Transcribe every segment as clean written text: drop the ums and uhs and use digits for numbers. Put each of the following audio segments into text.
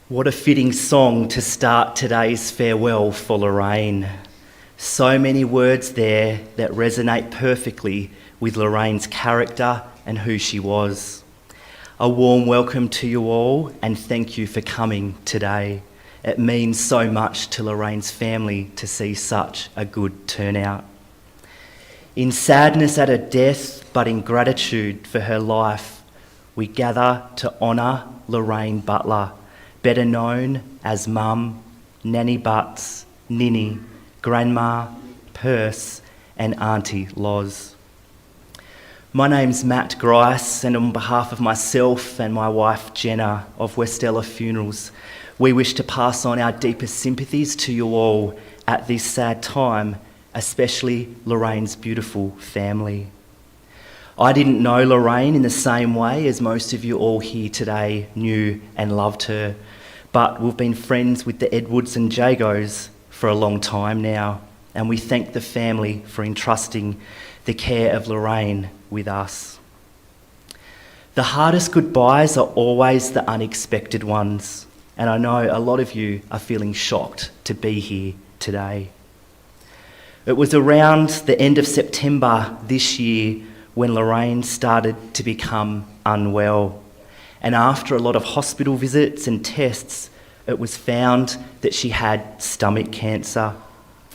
What a fitting song to start today's farewell for Lorraine. So many words there that resonate perfectly with Lorraine's character and who she was. A warm welcome to you all and thank you for coming today. It means so much to Lorraine's family to see such a good turnout. In sadness at her death, but in gratitude for her life, we gather to honour Lorraine Butler, better known as Mum, Nanny Butts, Ninny, Grandma, Purse and Auntie Loz. My name's Matt Grice, and on behalf of myself and my wife Jenna of Westella Funerals, we wish to pass on our deepest sympathies to you all at this sad time, especially Lorraine's beautiful family. I didn't know Lorraine in the same way as most of you all here today knew and loved her, but we've been friends with the Edwards and Jagos for a long time now, and we thank the family for entrusting the care of Lorraine with us. The hardest goodbyes are always the unexpected ones, and I know a lot of you are feeling shocked to be here today. It was around the end of September this year when Lorraine started to become unwell. And after a lot of hospital visits and tests, it was found that she had stomach cancer.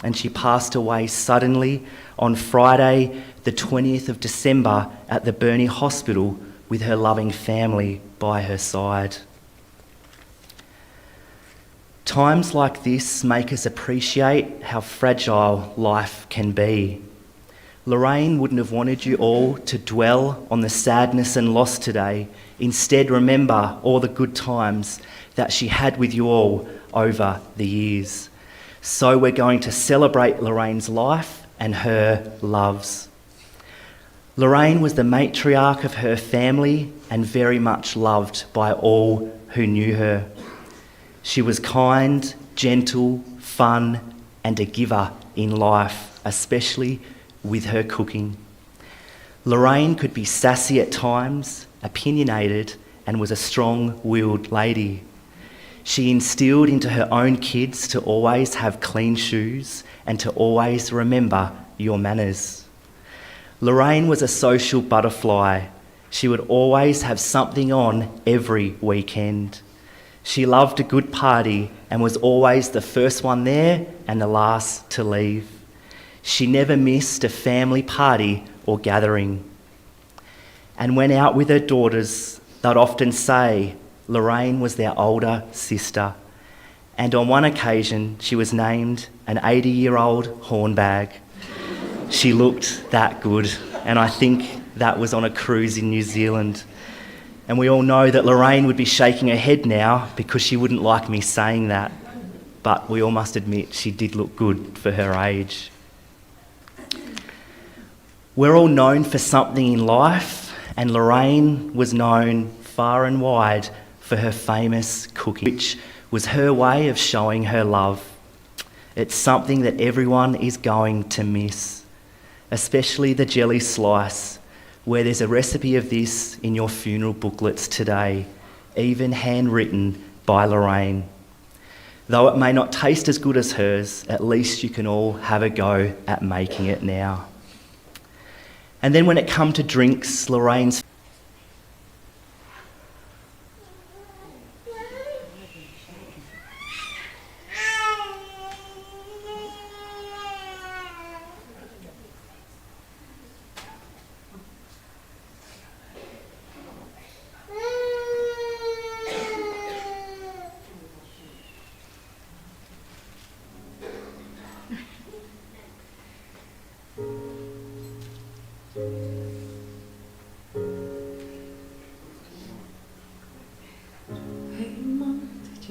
And she passed away suddenly on Friday, the 20th of December at the Burnie Hospital with her loving family by her side. Times like this make us appreciate how fragile life can be. Lorraine wouldn't have wanted you all to dwell on the sadness and loss today. Instead, remember all the good times that she had with you all over the years. So we're going to celebrate Lorraine's life and her loves. Lorraine was the matriarch of her family and very much loved by all who knew her. She was kind, gentle, fun, and a giver in life, especially with her cooking. Lorraine could be sassy at times, opinionated, and was a strong-willed lady. She instilled into her own kids to always have clean shoes and to always remember your manners. Lorraine was a social butterfly. She would always have something on every weekend. She loved a good party and was always the first one there and the last to leave. She never missed a family party or gathering. And when out with her daughters, they'd often say Lorraine was their older sister. And on one occasion, she was named an 80-year-old hornbag. She looked that good, and I think that was on a cruise in New Zealand. And we all know that Lorraine would be shaking her head now because she wouldn't like me saying that. But we all must admit she did look good for her age. We're all known for something in life, and Lorraine was known far and wide for her famous cooking, which was her way of showing her love. It's something that everyone is going to miss, especially the jelly slice, where there's a recipe of this in your funeral booklets today, even handwritten by Lorraine. Though it may not taste as good as hers, at least you can all have a go at making it now. And then when it come to drinks, Lorraine's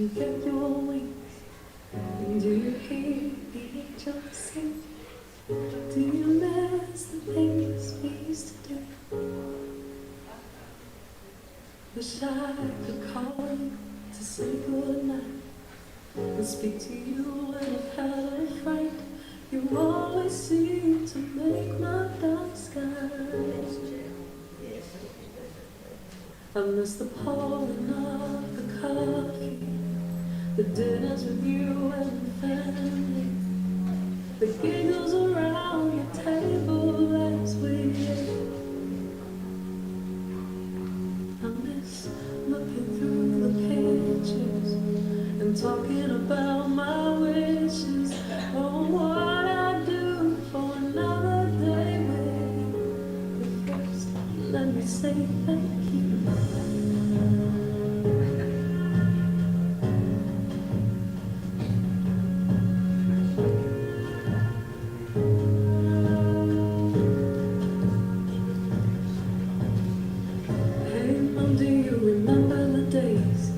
you get your wings? Do you hear the angels sing? Do you miss the things we used to do? Wish I could call you to say goodnight and speak to you when I've had a fright. You always seem to make my dark skies. I miss the pouring of the coffee the dinners with you and family, the giggles around your table as we ate. I miss looking through the pictures and talking about my wishes. Oh, what I'd do for another day with you. But first, let me say thank you. Hey, Mom, do you remember the days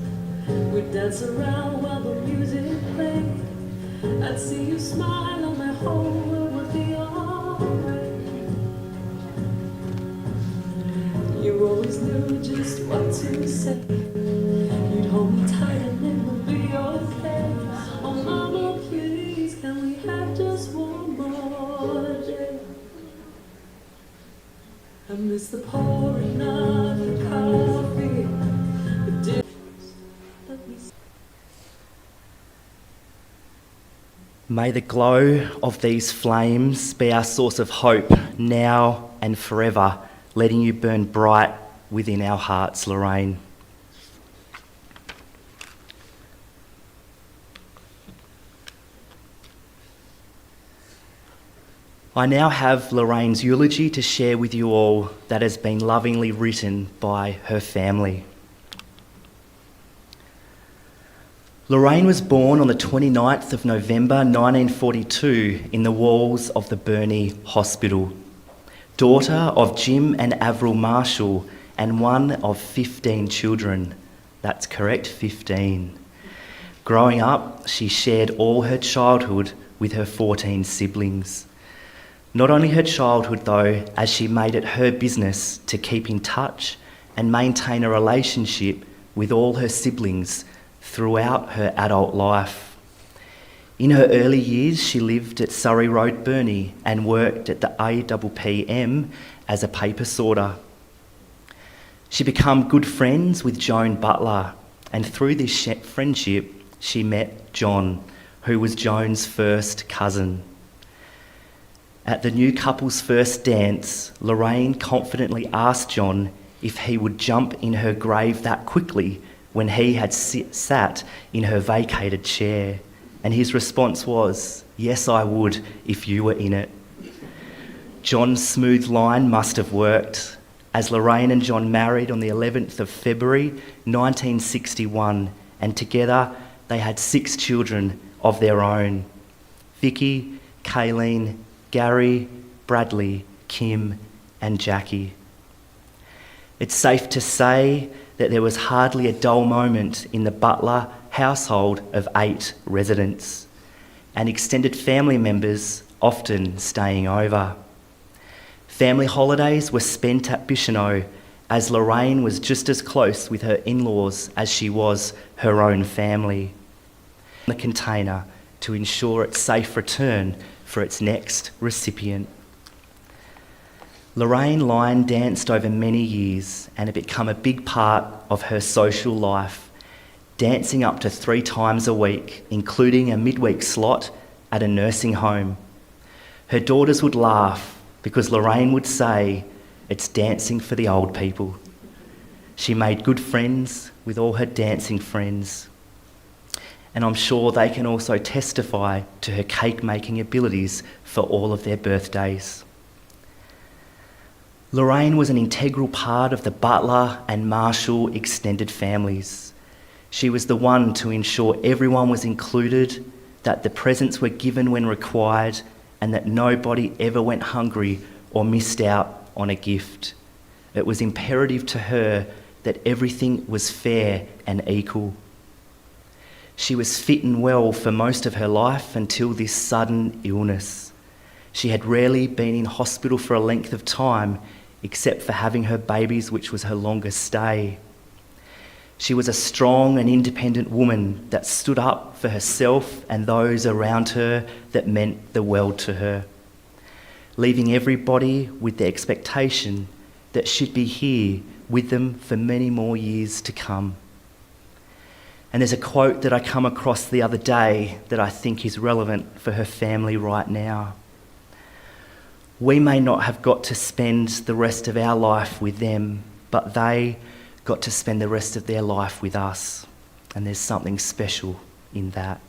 we'd dance around while the music played? I'd see you smile and my whole world would be alright. You always knew just what to say. You'd hold me tight and it would be okay. Oh, Mama, please, can we have just one more day? I miss the pouring of the coffee, the dinners. Let me May the glow of these flames be our source of hope now and forever, letting you burn bright within our hearts, Lorraine. I now have Lorraine's eulogy to share with you all that has been lovingly written by her family. Lorraine was born on the 29th of November 1942 in the walls of the Burney Hospital. Daughter of Jim and Avril Marshall and one of 15 children. That's correct, 15. Growing up, she shared all her childhood with her 14 siblings. Not only her childhood though, as she made it her business to keep in touch and maintain a relationship with all her siblings throughout her adult life. In her early years, she lived at Surrey Road, Burney, and worked at the APPM as a paper sorter. She became good friends with Joan Butler, and through this friendship, she met John, who was Joan's first cousin. At the new couple's first dance, Lorraine confidently asked John if he would jump in her grave that quickly when he had sat in her vacated chair. And his response was, "Yes, I would if you were in it." John's smooth line must have worked, as Lorraine and John married on the 11th of February 1961, and together they had 6 children of their own: Vicky, Kayleen, Gary, Bradley, Kim and Jackie. It's safe to say that there was hardly a dull moment in the Butler household of 8 residents, and extended family members often staying over. Family holidays were spent at Bicheno, as Lorraine was just as close with her in-laws as she was her own family. The container to ensure its safe return for its next recipient. Lorraine line danced over many years and had become a big part of her social life, dancing up to 3 times a week, including a midweek slot at a nursing home. Her daughters would laugh because Lorraine would say, "It's dancing for the old people." She made good friends with all her dancing friends, and I'm sure they can also testify to her cake-making abilities for all of their birthdays. Lorraine was an integral part of the Butler and Marshall extended families. She was the one to ensure everyone was included, that the presents were given when required, and that nobody ever went hungry or missed out on a gift. It was imperative to her that everything was fair and equal. She was fit and well for most of her life until this sudden illness. She had rarely been in hospital for a length of time, except for having her babies, which was her longest stay. She was a strong and independent woman that stood up for herself and those around her that meant the world to her, leaving everybody with the expectation that she'd be here with them for many more years to come. And there's a quote that I come across the other day that I think is relevant for her family right now. We may not have got to spend the rest of our life with them, but they got to spend the rest of their life with us. And there's something special in that.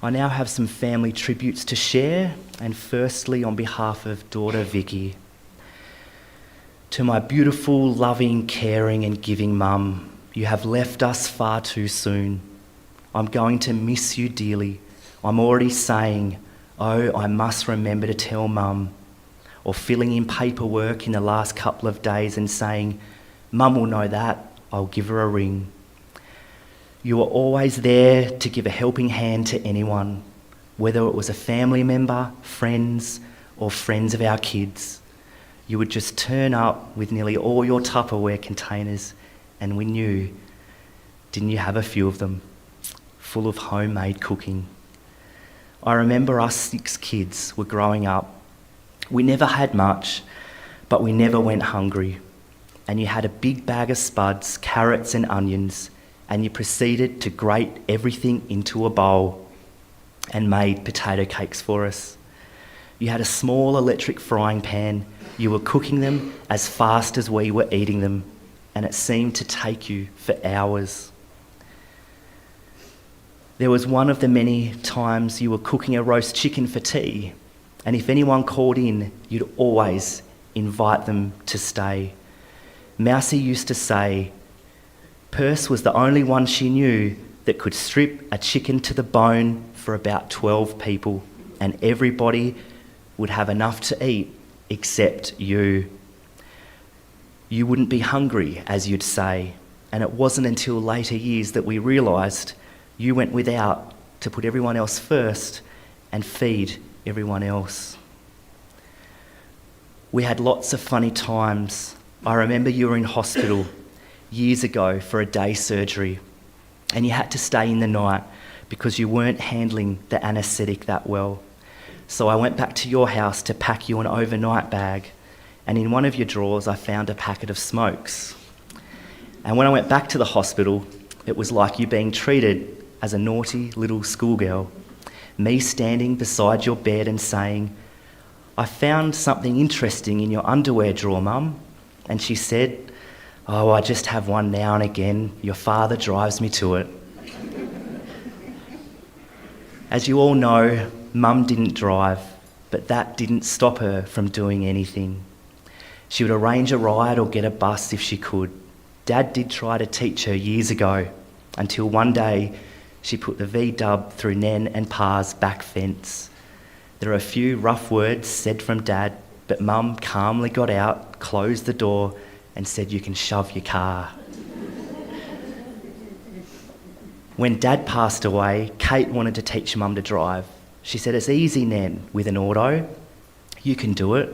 I now have some family tributes to share, and firstly on behalf of daughter Vicky. To my beautiful, loving, caring and giving mum, you have left us far too soon. I'm going to miss you dearly. I'm already saying, oh, I must remember to tell mum, or filling in paperwork in the last couple of days and saying, mum will know that, I'll give her a ring. You were always there to give a helping hand to anyone, whether it was a family member, friends, or friends of our kids. You would just turn up with nearly all your Tupperware containers, and we knew, didn't you have a few of them, full of homemade cooking. I remember us 6 kids were growing up. We never had much, but we never went hungry. And you had a big bag of spuds, carrots and onions, and you proceeded to grate everything into a bowl and made potato cakes for us. You had a small electric frying pan. You were cooking them as fast as we were eating them, and it seemed to take you for hours. There was one of the many times you were cooking a roast chicken for tea, and if anyone called in, you'd always invite them to stay. Mousy used to say, Perce was the only one she knew that could strip a chicken to the bone for about 12 people, and everybody would have enough to eat except you. You wouldn't be hungry, as you'd say, and it wasn't until later years that we realised you went without to put everyone else first and feed everyone else. We had lots of funny times. I remember you were in hospital years ago for a day surgery, and you had to stay in the night because you weren't handling the anaesthetic that well. So I went back to your house to pack you an overnight bag, and in one of your drawers I found a packet of smokes. And when I went back to the hospital, it was like you being treated as a naughty little schoolgirl, me standing beside your bed and saying, I found something interesting in your underwear drawer, Mum. And she said, oh, I just have one now and again. Your father drives me to it. As you all know, Mum didn't drive, but that didn't stop her from doing anything. She would arrange a ride or get a bus if she could. Dad did try to teach her years ago, until one day she put the V-dub through Nen and Pa's back fence. There are a few rough words said from Dad, but Mum calmly got out, closed the door, and said, you can shove your car. When Dad passed away, Kate wanted to teach Mum to drive. She said, it's easy, Nen, with an auto. You can do it.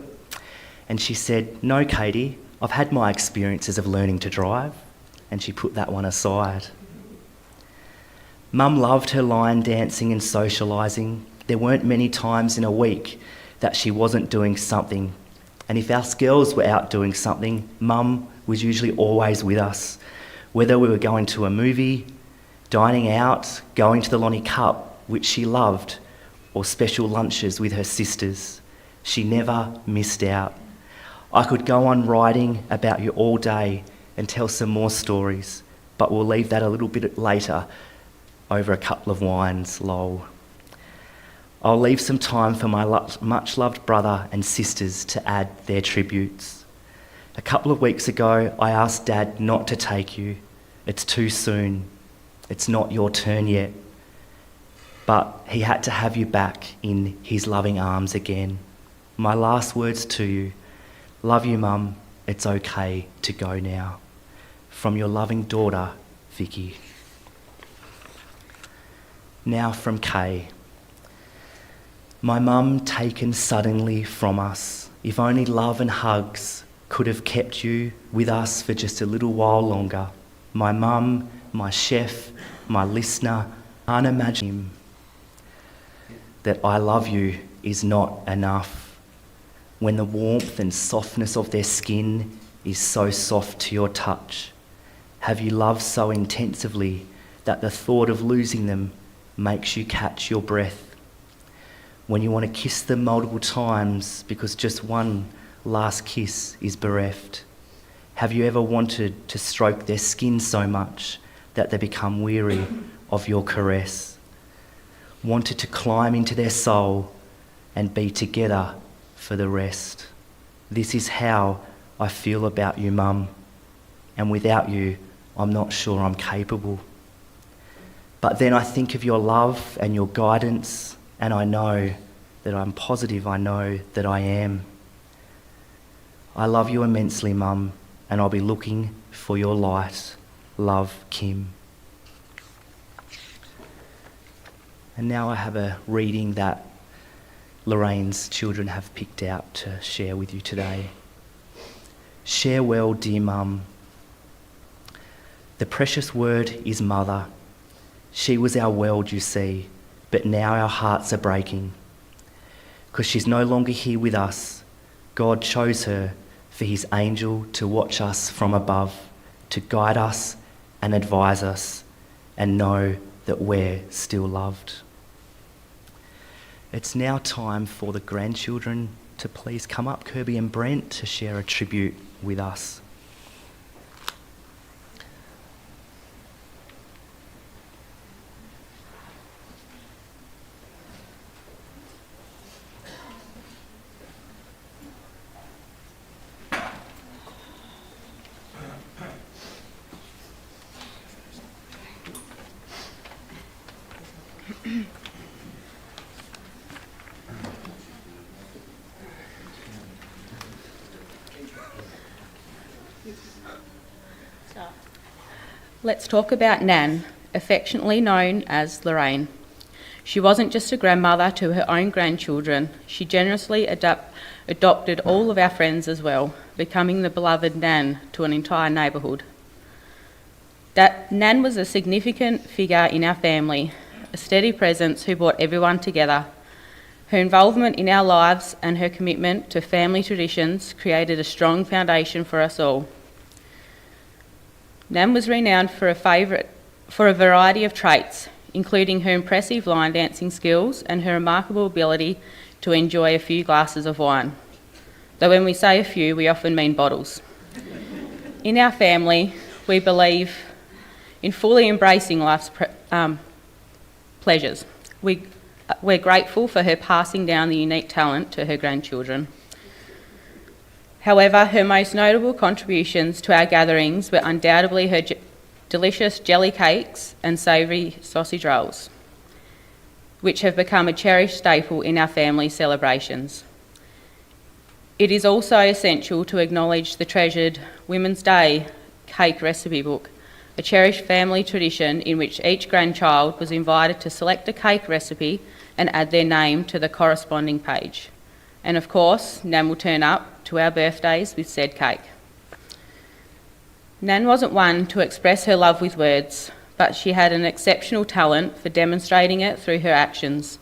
And she said, no, Katie, I've had my experiences of learning to drive. And she put that one aside. Mum loved her line dancing and socialising. There weren't many times in a week that she wasn't doing something. And if our girls were out doing something, Mum was usually always with us. Whether we were going to a movie, dining out, going to the Lonnie Cup, which she loved, or special lunches with her sisters. She never missed out. I could go on writing about you all day and tell some more stories, but we'll leave that a little bit later over a couple of wines, lol. I'll leave some time for my much-loved brother and sisters to add their tributes. A couple of weeks ago, I asked Dad not to take you. It's too soon. It's not your turn yet. But he had to have you back in his loving arms again. My last words to you, love you, Mum. It's okay to go now. From your loving daughter, Vicky. Now from Kay. My mum taken suddenly from us. If only love and hugs could have kept you with us for just a little while longer. My mum, my chef, my listener, unimaginable. That I love you is not enough. When the warmth and softness of their skin is so soft to your touch, Have you loved so intensively that the thought of losing them makes you catch your breath? When you want to kiss them multiple times because just one last kiss is bereft? Have you ever wanted to stroke their skin so much that they become weary of your caress? Wanted to climb into their soul and be together for the rest? This is how I feel about you, Mum, and without you, I'm not sure I'm capable. But then I think of your love and your guidance, and I know that I'm positive I know that I am. I love you immensely, Mum, and I'll be looking for your light. Love, Kim. And now I have a reading that Lorraine's children have picked out to share with you today. Share well, dear Mum. The precious word is mother. She was our world, you see, but now our hearts are breaking. Because she's no longer here with us, God chose her for his angel to watch us from above, to guide us and advise us, and know that we're still loved. It's now time for the grandchildren to please come up, Kirby and Brent, to share a tribute with us. Let's talk about Nan, affectionately known as Lorraine. She wasn't just a grandmother to her own grandchildren, she generously adopted all of our friends as well, becoming the beloved Nan to an entire neighbourhood. Nan was a significant figure in our family, a steady presence who brought everyone together. Her involvement in our lives and her commitment to family traditions created a strong foundation for us all. Nan was renowned for a variety of traits, including her impressive line dancing skills and her remarkable ability to enjoy a few glasses of wine. Though when we say a few, we often mean bottles. In our family, we believe in fully embracing life's pleasures. We're grateful for her passing down the unique talent to her grandchildren. However, her most notable contributions to our gatherings were undoubtedly her delicious jelly cakes and savoury sausage rolls, which have become a cherished staple in our family celebrations. It is also essential to acknowledge the treasured Women's Day cake recipe book, a cherished family tradition in which each grandchild was invited to select a cake recipe and add their name to the corresponding page. And of course, Nan will turn up to our birthdays with said cake. Nan wasn't one to express her love with words, but she had an exceptional talent for demonstrating it through her actions.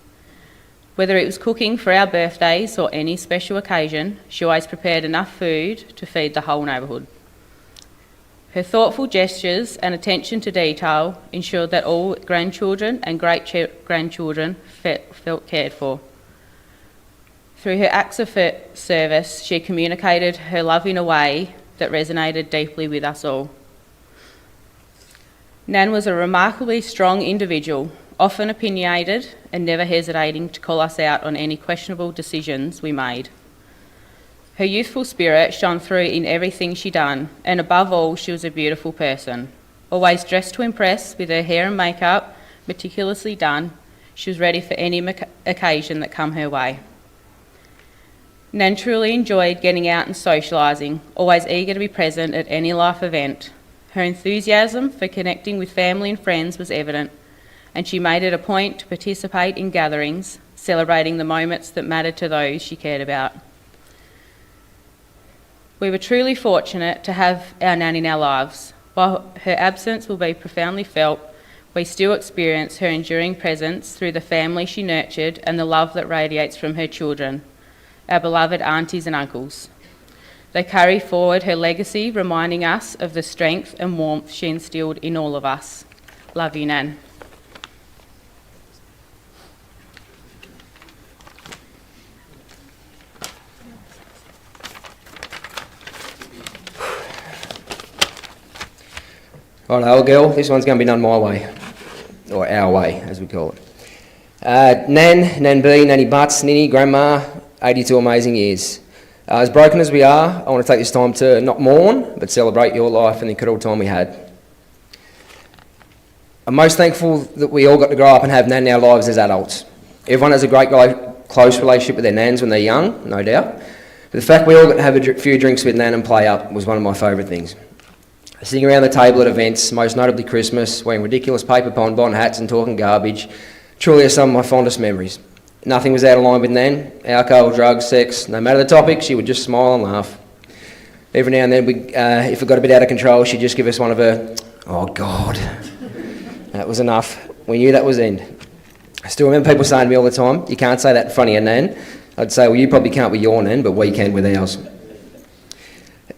Whether it was cooking for our birthdays or any special occasion, she always prepared enough food to feed the whole neighbourhood. Her thoughtful gestures and attention to detail ensured that all grandchildren and great-grandchildren felt cared for. Through her acts of service, she communicated her love in a way that resonated deeply with us all. Nan was a remarkably strong individual, often opinionated and never hesitating to call us out on any questionable decisions we made. Her youthful spirit shone through in everything she done, and above all, she was a beautiful person. Always dressed to impress, with her hair and makeup meticulously done, she was ready for any occasion that come her way. Nan truly enjoyed getting out and socialising, always eager to be present at any life event. Her enthusiasm for connecting with family and friends was evident, and she made it a point to participate in gatherings, celebrating the moments that mattered to those she cared about. We were truly fortunate to have our Nan in our lives. While her absence will be profoundly felt, we still experience her enduring presence through the family she nurtured and the love that radiates from her children, our beloved aunties and uncles. They carry forward her legacy, reminding us of the strength and warmth she instilled in all of us. Love you, Nan. Right, old girl, this one's going to be done my way, or our way, as we call it. Nan B, Nanny Butts, Ninny, Grandma, 82 amazing years. As broken as we are, I want to take this time to not mourn, but celebrate your life and the incredible time we had. I'm most thankful that we all got to grow up and have Nan in our lives as adults. Everyone has a great, close relationship with their Nans when they're young, no doubt. But the fact we all got to have a few drinks with Nan and play up was one of my favourite things. Sitting around the table at events, most notably Christmas, wearing ridiculous paper bonbon hats and talking garbage, truly are some of my fondest memories. Nothing was out of line with Nan. Alcohol, drugs, sex, no matter the topic, she would just smile and laugh. Every now and then, if it got a bit out of control, she'd just give us one of her, "Oh God." That was enough. We knew that was the end. I still remember people saying to me all the time, "You can't say that in front of your Nan." I'd say, "Well, you probably can't with your Nan, but we can with ours."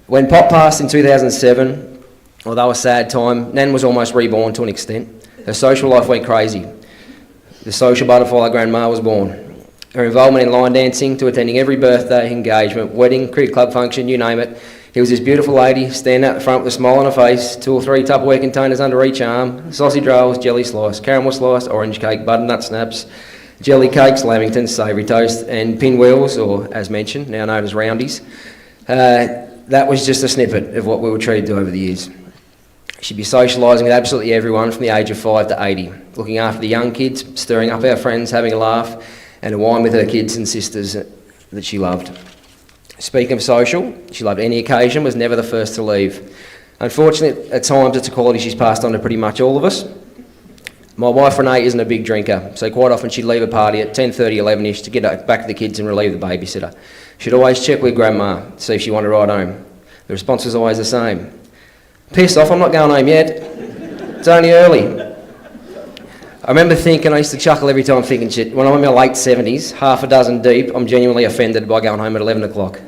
When Pop passed in 2007, although a sad time, Nan was almost reborn to an extent. Her social life went crazy. The social butterfly grandma was born. Her involvement in line dancing to attending every birthday, engagement, wedding, cricket club function, you name it. He was this beautiful lady, standing out the front with a smile on her face, 2 or 3 Tupperware containers under each arm, sausage rolls, jelly slice, caramel slice, orange cake, butternut snaps, jelly cakes, lamingtons, savoury toast, and pinwheels, or as mentioned, now known as roundies. That was just a snippet of what we were treated to over the years. She'd be socialising with absolutely everyone from the age of 5 to 80, looking after the young kids, stirring up our friends, having a laugh, and a wine with her kids and sisters that she loved. Speaking of social, she loved any occasion, was never the first to leave. Unfortunately, at times it's a quality she's passed on to pretty much all of us. My wife Renee isn't a big drinker, so quite often she'd leave a party at 10:30, 11ish to get back to the kids and relieve the babysitter. She'd always check with Grandma to see if she wanted to ride home. The response was always the same. "Piss off, I'm not going home yet. It's only early." I remember thinking, I used to chuckle every time thinking, shit, when I'm in my late 70s, half a dozen deep, I'm genuinely offended by going home at 11 o'clock.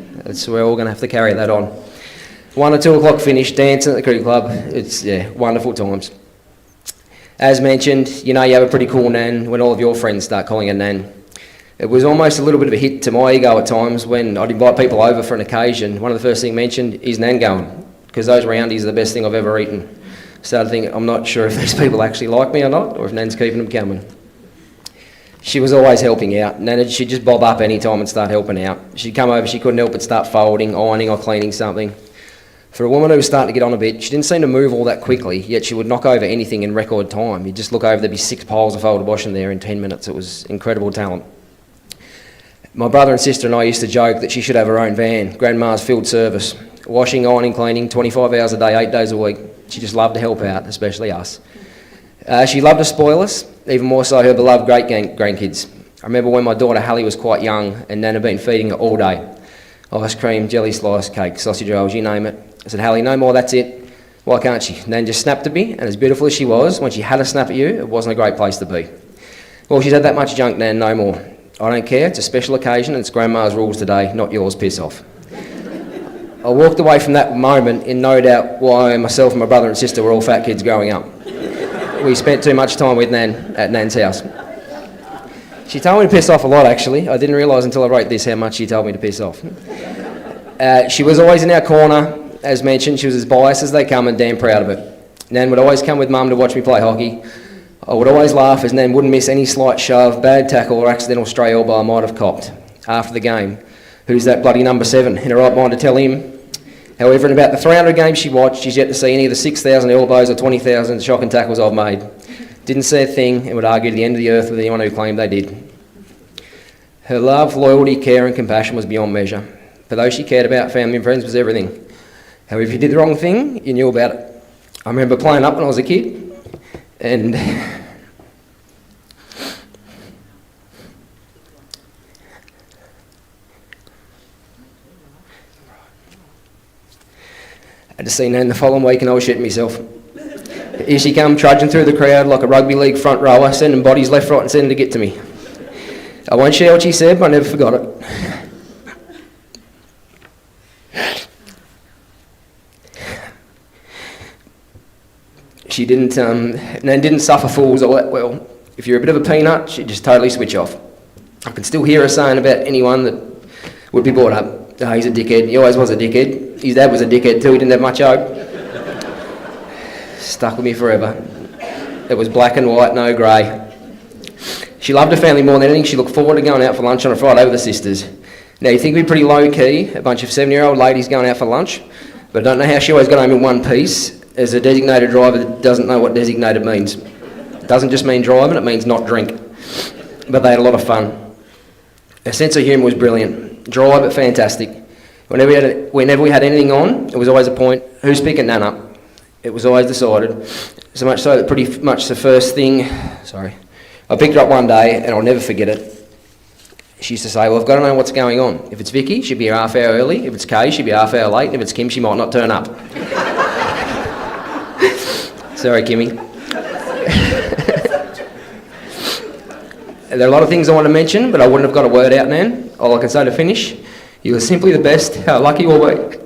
We're all going to have to carry that on. 1 or 2 o'clock finish, dancing at the cricket club. It's, wonderful times. As mentioned, you know you have a pretty cool Nan when all of your friends start calling her Nan. It was almost a little bit of a hit to my ego at times when I'd invite people over for an occasion. One of the first things mentioned is Nan going, because those roundies are the best thing I've ever eaten. Started thinking, I'm not sure if these people actually like me or not, or if Nan's keeping them coming. She was always helping out. Nan, she'd just bob up any time and start helping out. She'd come over, she couldn't help but start folding, ironing or cleaning something. For a woman who was starting to get on a bit, she didn't seem to move all that quickly, yet she would knock over anything in record time. You'd just look over, there'd be 6 piles of folded washing there in 10 minutes. It was incredible talent. My brother and sister and I used to joke that she should have her own van, Grandma's field service. Washing, ironing, cleaning, 25 hours a day, 8 days a week. She just loved to help out, especially us. She loved to spoil us, even more so her beloved great-grandkids. I remember when my daughter Hallie was quite young and Nan had been feeding her all day. Ice cream, jelly slice, cake, sausage rolls, you name it. I said, "Hallie, no more, that's it. Why can't she?" Nan just snapped at me, and as beautiful as she was, when she had a snap at you, it wasn't a great place to be. "Well, she's had that much junk, Nan, no more." "I don't care, it's a special occasion and it's Grandma's rules today, not yours, piss off." I walked away from that moment in no doubt why myself and my brother and sister were all fat kids growing up. We spent too much time with Nan at Nan's house. She told me to piss off a lot, actually. I didn't realise until I wrote this how much she told me to piss off. She was always in our corner. As mentioned, she was as biased as they come and damn proud of it. Nan would always come with Mum to watch me play hockey. I would always laugh as Nan wouldn't miss any slight shove, bad tackle or accidental stray elbow I might have copped. After the game, "Who's that bloody number 7? In her right mind to tell him?" However, in about the 300 games she watched, she's yet to see any of the 6,000 elbows or 20,000 shocking tackles I've made. Didn't see a thing and would argue to the end of the earth with anyone who claimed they did. Her love, loyalty, care and compassion was beyond measure. For those she cared about, family and friends was everything. However, if you did the wrong thing, you knew about it. I remember playing up when I was a kid and I had to see Nan the following week and I was shitting myself. Here she come trudging through the crowd like a rugby league front rower, sending bodies left, right and centre to get to me. I won't share what she said, but I never forgot it. She didn't suffer fools all that well. If you're a bit of a peanut, she'd just totally switch off. I can still hear her saying about anyone that would be brought up, "Oh, he's a dickhead." He always was a dickhead. His dad was a dickhead too. He didn't have much hope. Stuck with me forever. It was black and white, no grey. She loved her family more than anything. She looked forward to going out for lunch on a Friday with her sisters. Now, you think we'd be pretty low-key, a bunch of 7-year-old ladies going out for lunch, but I don't know how she always got home in one piece as a designated driver that doesn't know what designated means. It doesn't just mean driving, it means not drink. But they had a lot of fun. Her sense of humour was brilliant. Dry but fantastic. Whenever we had anything on, it was always a point, who's picking Nan up? It was always decided. So much so that pretty much the first thing, I picked her up one day and I'll never forget it. She used to say, "Well, I've got to know what's going on. If it's Vicky, she'd be a half hour early. If it's Kay, she'd be a half hour late. And if it's Kim, she might not turn up." Sorry, Kimmy. There are a lot of things I want to mention, but I wouldn't have got a word out, Nan. All I can say to finish, you are simply the best. How lucky we'll be.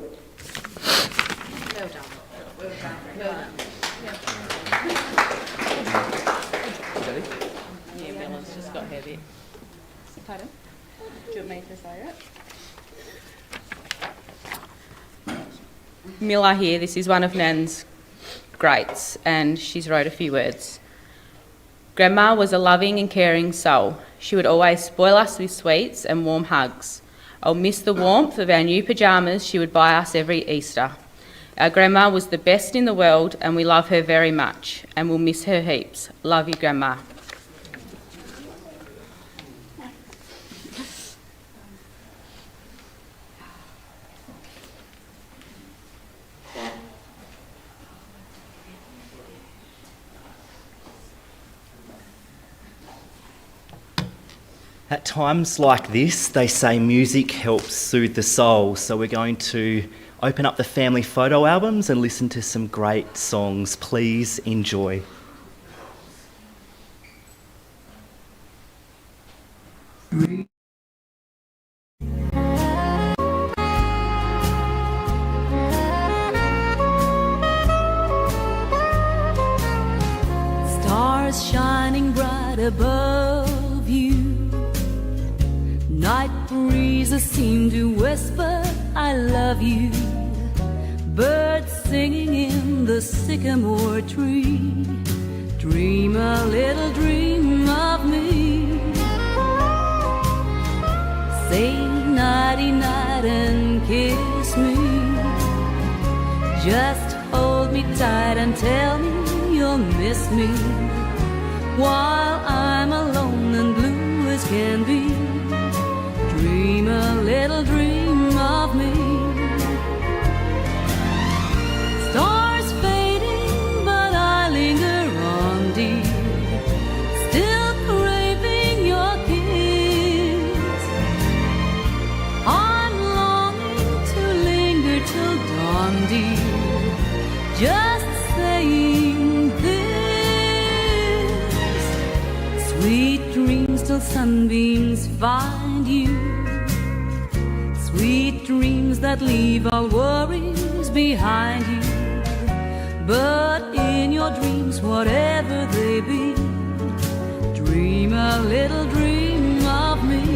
Miller here, this is one of Nan's greats, and she's wrote a few words. Grandma was a loving and caring soul. She would always spoil us with sweets and warm hugs. I'll miss the warmth of our new pyjamas she would buy us every Easter. Our grandma was the best in the world, and we love her very much, and we'll miss her heaps. Love you, Grandma. At times like this, they say music helps soothe the soul, so we're going to open up the family photo albums and listen to some great songs. Please enjoy. Stars shining bright above you. Night breezes seem to whisper, "I love you." Birds singing in the sycamore tree. Dream a little dream of me. Say nighty-night and kiss me. Just hold me tight and tell me you'll miss me while I'm alone and blue as can be. Dream a little dream of me. Stars fading, but I linger on, dear, still craving your kiss. I'm longing to linger till dawn, dear, just saying this. Sweet dreams till sunbeams find you. Sweet dreams that leave all worries behind you. But in your dreams, whatever they be, dream a little dream of me.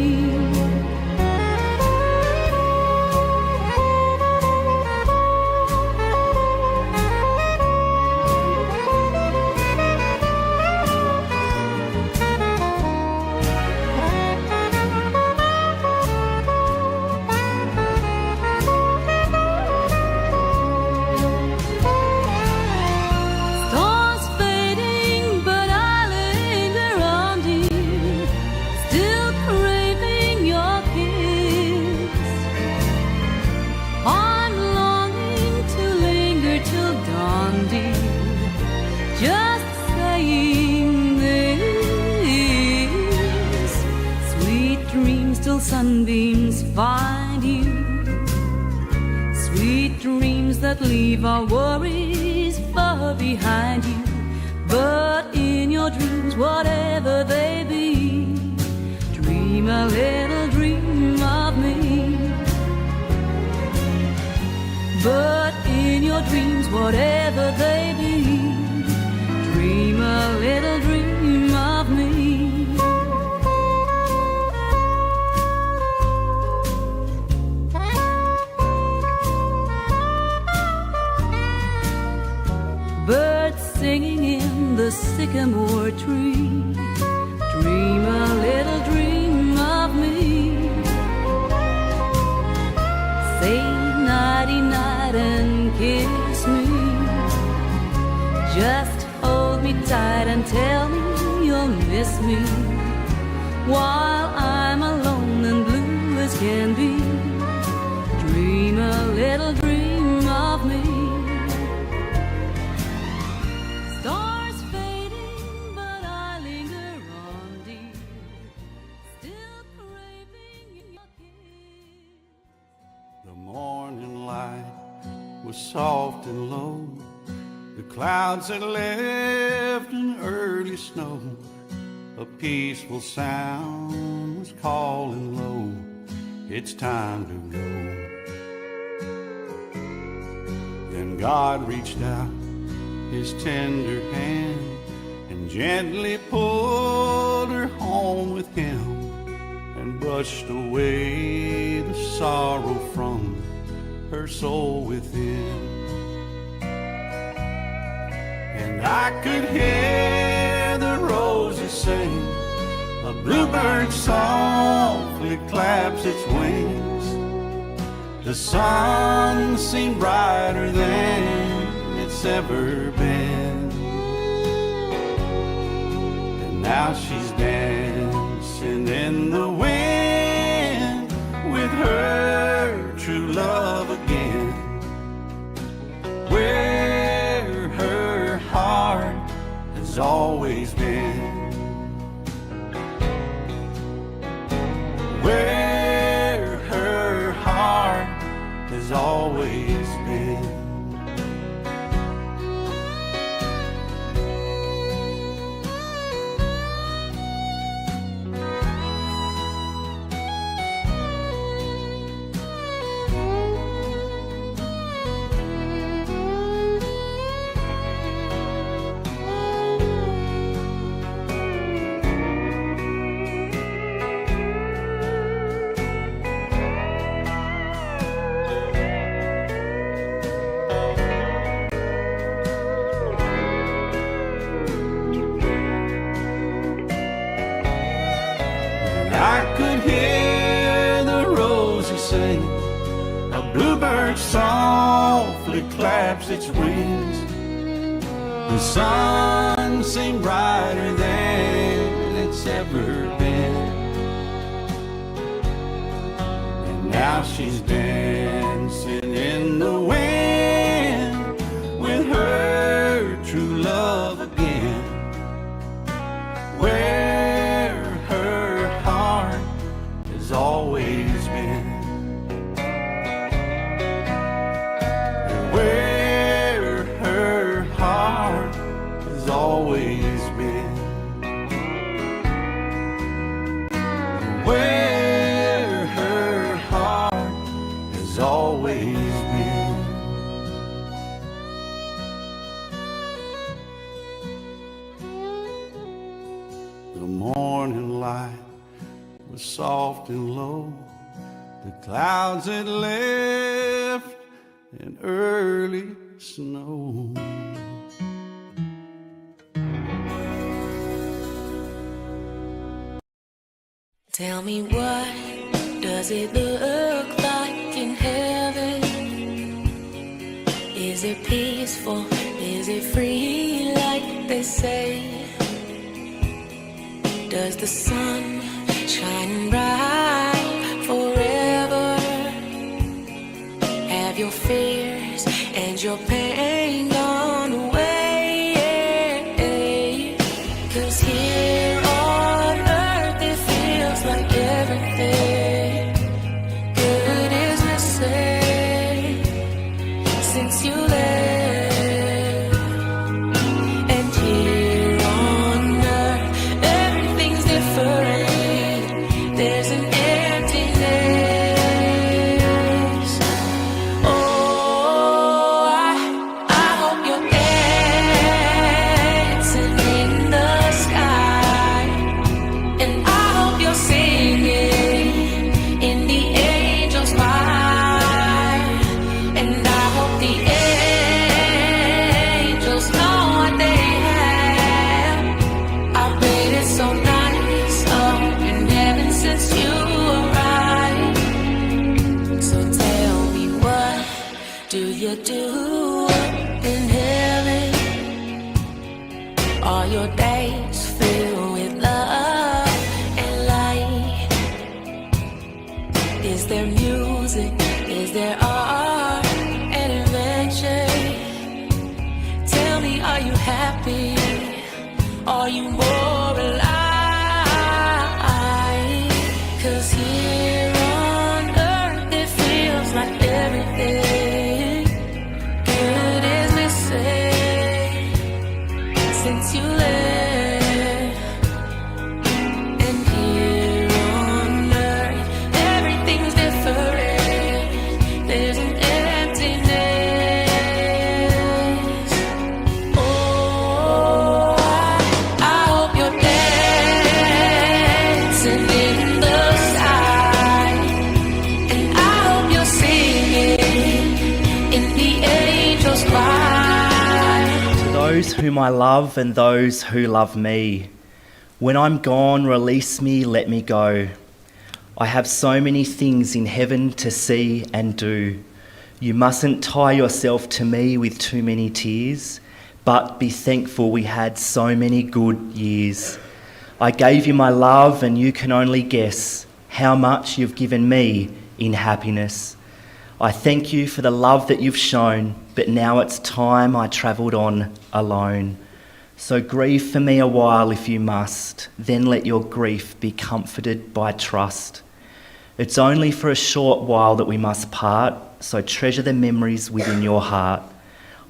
Sunbeams find you. Sweet dreams that leave our worries far behind you. But in your dreams, whatever they be, dream a little dream of me. But in your dreams, whatever they be, a little dream of me. Birds singing in the sycamore tree, dream a little dream of me. Say nighty night and kiss me. Just hold me tight and tell me you'll miss me, while I'm alone and blue as can be. Dream a little dream of me. Stars fading, but I linger on, dear, still craving your kiss. The morning light was soft and low. The clouds had left an early snow. A peaceful sound was calling low. It's time to go. Then God reached out his tender hand and gently pulled her home with him, and brushed away the sorrow from her soul within. And I could hear the roses sing, a bluebird softly claps its wings. The sun seemed brighter than it's ever been. And now she's dancing in the wind with her true love again, where her heart has always been. Where her heart has always been. I could hear the roses sing, a bluebird softly claps its wings. The sun seemed brighter than it's ever been. And now she's dancing in the wind with her true love again, where her heart has always been. Where her heart has always been. Where her heart has always been. The morning light was soft and low. The clouds had left an early snow. Tell me, what does it look like in heaven? Is it peaceful? Is it free like they say? Does the sun shine bright forever? Have your fears and your pain gone away? 'Cause here on earth it feels like everything good is missing since you left. And here on earth everything's different. There's an emptiness. Oh, I So tell me, what do you do in heaven? Are your days filled with love and light? Is there music? Is there art and adventure? Tell me, are you happy? Are you more alive? 'Cause here on earth it feels like everything good is missing since you left. And here on earth everything's different. There's an emptiness. Oh, I hope you're dancing in the sky, and I hope you're singing in the angels' choir. To those whom I love and those who love me, when I'm gone, release me, let me go. I have so many things in heaven to see and do. You mustn't tie yourself to me with too many tears, but be thankful we had so many good years. I gave you my love, and you can only guess how much you've given me in happiness. I thank you for the love that you've shown, but now it's time I travelled on alone. So grieve for me a while if you must, then let your grief be comforted by trust. It's only for a short while that we must part, so treasure the memories within your heart.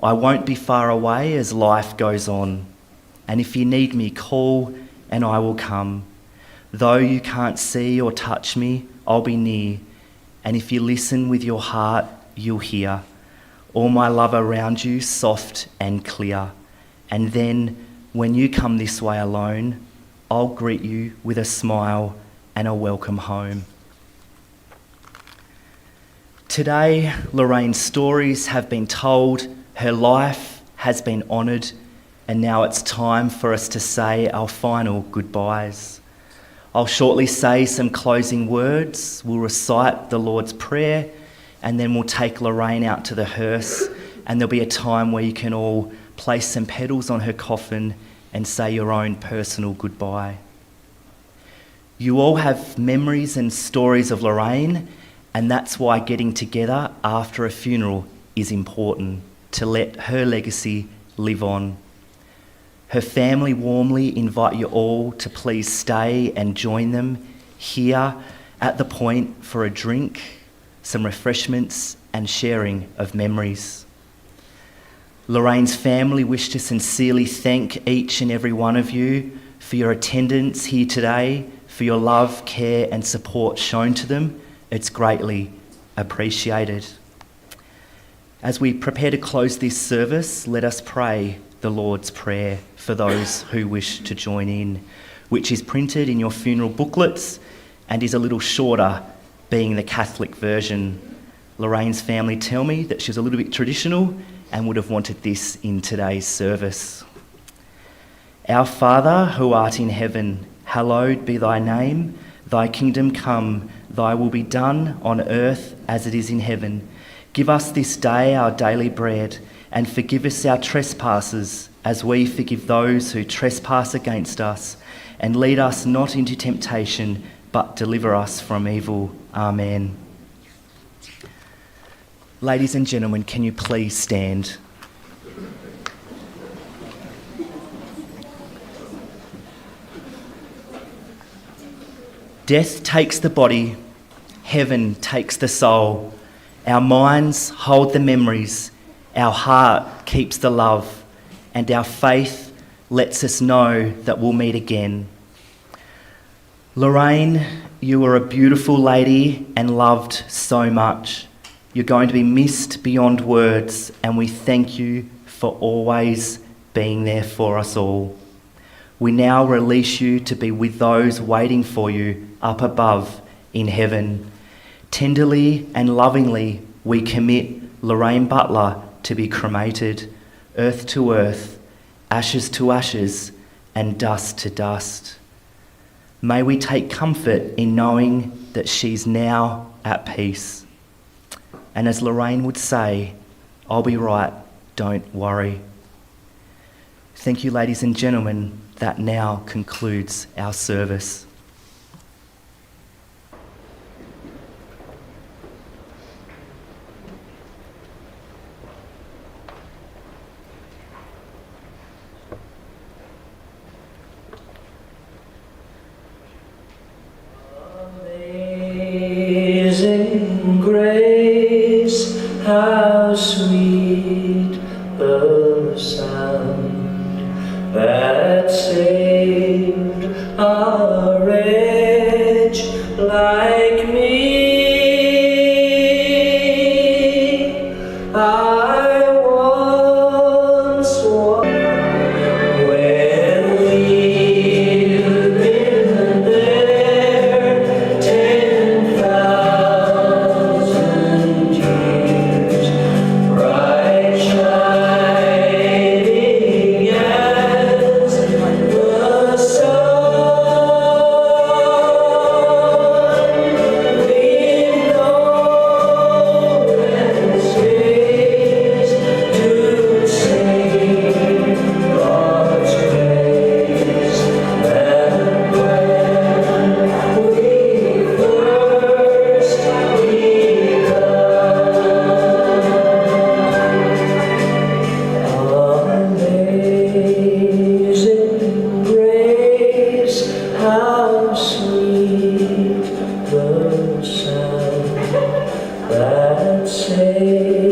I won't be far away as life goes on, and if you need me, call and I will come. Though you can't see or touch me, I'll be near, and if you listen with your heart, you'll hear all my love around you, soft and clear. And then, when you come this way alone, I'll greet you with a smile and a welcome home. Today, Lorraine's stories have been told, her life has been honoured, and now it's time for us to say our final goodbyes. I'll shortly say some closing words, we'll recite the Lord's Prayer, and then we'll take Lorraine out to the hearse, and there'll be a time where you can all place some petals on her coffin and say your own personal goodbye. You all have memories and stories of Lorraine, and that's why getting together after a funeral is important, to let her legacy live on. Her family warmly invite you all to please stay and join them here at the point for a drink, some refreshments and sharing of memories. Lorraine's family wish to sincerely thank each and every one of you for your attendance here today, for your love, care and support shown to them. It's greatly appreciated. As we prepare to close this service, let us pray the Lord's Prayer for those who wish to join in, which is printed in your funeral booklets and is a little shorter, being the Catholic version. Lorraine's family tell me that she's a little bit traditional and would have wanted this in today's service. Our Father, who art in heaven, hallowed be thy name. Thy kingdom come, thy will be done on earth as it is in heaven. Give us this day our daily bread, and forgive us our trespasses as we forgive those who trespass against us. And lead us not into temptation, but deliver us from evil. Amen. Ladies and gentlemen, can you please stand? Death takes the body, heaven takes the soul. Our minds hold the memories, our heart keeps the love, and our faith lets us know that we'll meet again. Lorraine, you were a beautiful lady and loved so much. You're going to be missed beyond words, and we thank you for always being there for us all. We now release you to be with those waiting for you up above in heaven. Tenderly and lovingly, we commit Lorraine Butler to be cremated, earth to earth, ashes to ashes, and dust to dust. May we take comfort in knowing that she's now at peace. And as Lorraine would say, I'll be right, don't worry. Thank you, ladies and gentlemen. That now concludes our service. Amazing grace, how sweet the sound that saved a wretch like me. I once was when we've been there 10,000 years, bright shining as the sun. We've known and space to sing God's praise, and when we first amazing grace, how sweet the sound that saved